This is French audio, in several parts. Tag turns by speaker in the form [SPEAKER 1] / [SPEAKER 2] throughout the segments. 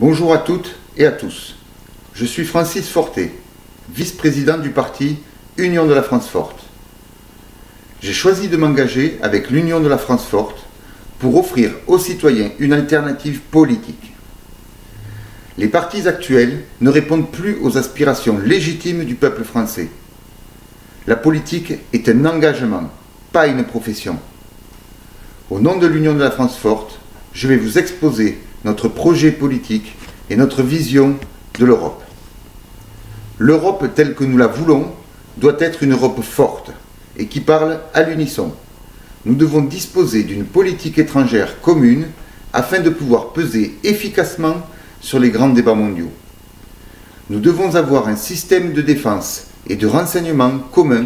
[SPEAKER 1] Bonjour à toutes et à tous. Je suis Francis Forté, vice-président du parti Union de la France Forte. J'ai choisi de m'engager avec l'Union de la France Forte pour offrir aux citoyens une alternative politique. Les partis actuels ne répondent plus aux aspirations légitimes du peuple français. La politique est un engagement, pas une profession. Au nom de l'Union de la France Forte, je vais vous exposer notre projet politique et notre vision de l'Europe. L'Europe telle que nous la voulons doit être une Europe forte et qui parle à l'unisson. Nous devons disposer d'une politique étrangère commune afin de pouvoir peser efficacement sur les grands débats mondiaux. Nous devons avoir un système de défense et de renseignement commun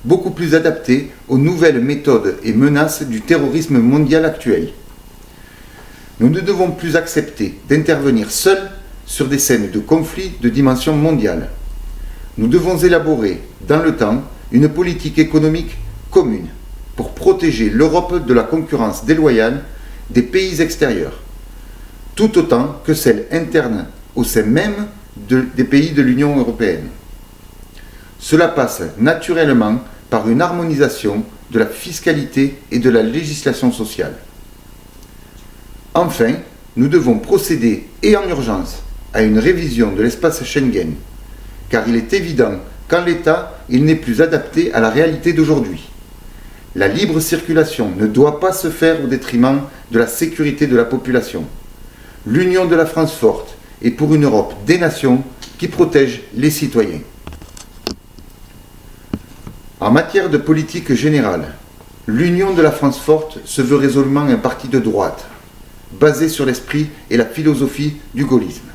[SPEAKER 1] beaucoup plus adapté aux nouvelles méthodes et menaces du terrorisme mondial actuel. Nous ne devons plus accepter d'intervenir seuls sur des scènes de conflits de dimension mondiale. Nous devons élaborer, dans le temps, une politique économique commune pour protéger l'Europe de la concurrence déloyale des pays extérieurs, tout autant que celle interne au sein même des pays de l'Union européenne. Cela passe naturellement par une harmonisation de la fiscalité et de la législation sociale. Enfin, nous devons procéder, et en urgence, à une révision de l'espace Schengen, car il est évident qu'en l'état, il n'est plus adapté à la réalité d'aujourd'hui. La libre circulation ne doit pas se faire au détriment de la sécurité de la population. L'Union de la France Forte est pour une Europe des nations qui protège les citoyens. En matière de politique générale, l'Union de la France Forte se veut résolument un parti de droite, basé sur l'esprit et la philosophie du gaullisme.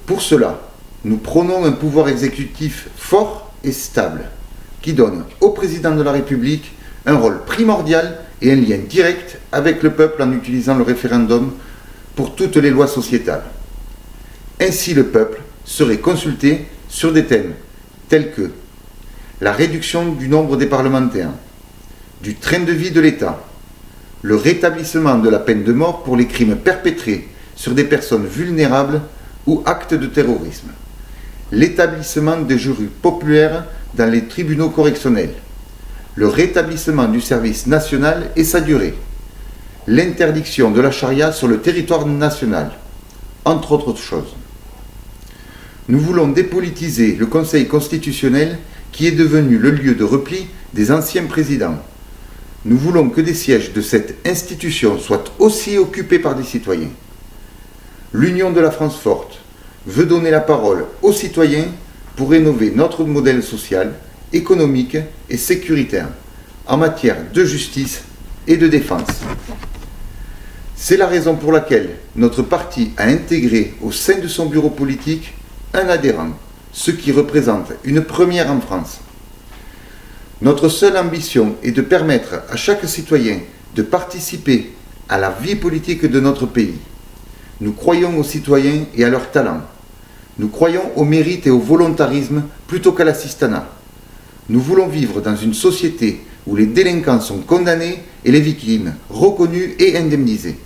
[SPEAKER 1] Pour cela, nous prônons un pouvoir exécutif fort et stable, qui donne au président de la République un rôle primordial et un lien direct avec le peuple en utilisant le référendum pour toutes les lois sociétales. Ainsi, le peuple serait consulté sur des thèmes tels que la réduction du nombre des parlementaires, du train de vie de l'État, le rétablissement de la peine de mort pour les crimes perpétrés sur des personnes vulnérables ou actes de terrorisme, l'établissement des jurys populaires dans les tribunaux correctionnels, le rétablissement du service national et sa durée, l'interdiction de la charia sur le territoire national, entre autres choses. Nous voulons dépolitiser le Conseil constitutionnel qui est devenu le lieu de repli des anciens présidents. Nous voulons que des sièges de cette institution soient aussi occupés par des citoyens. L'Union de la France Forte veut donner la parole aux citoyens pour rénover notre modèle social, économique et sécuritaire en matière de justice et de défense. C'est la raison pour laquelle notre parti a intégré au sein de son bureau politique un adhérent, ce qui représente une première en France. Notre seule ambition est de permettre à chaque citoyen de participer à la vie politique de notre pays. Nous croyons aux citoyens et à leur talent. Nous croyons au mérite et au volontarisme plutôt qu'à l'assistanat. Nous voulons vivre dans une société où les délinquants sont condamnés et les victimes reconnues et indemnisées.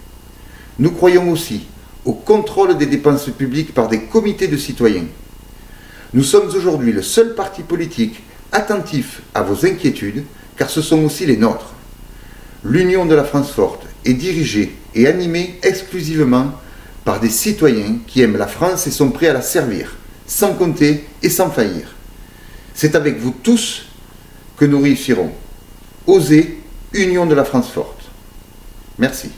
[SPEAKER 1] Nous croyons aussi au contrôle des dépenses publiques par des comités de citoyens. Nous sommes aujourd'hui le seul parti politique attentif à vos inquiétudes, car ce sont aussi les nôtres. L'Union de la France Forte est dirigée et animée exclusivement par des citoyens qui aiment la France et sont prêts à la servir, sans compter et sans faillir. C'est avec vous tous que nous réussirons. Osez, Union de la France Forte. Merci.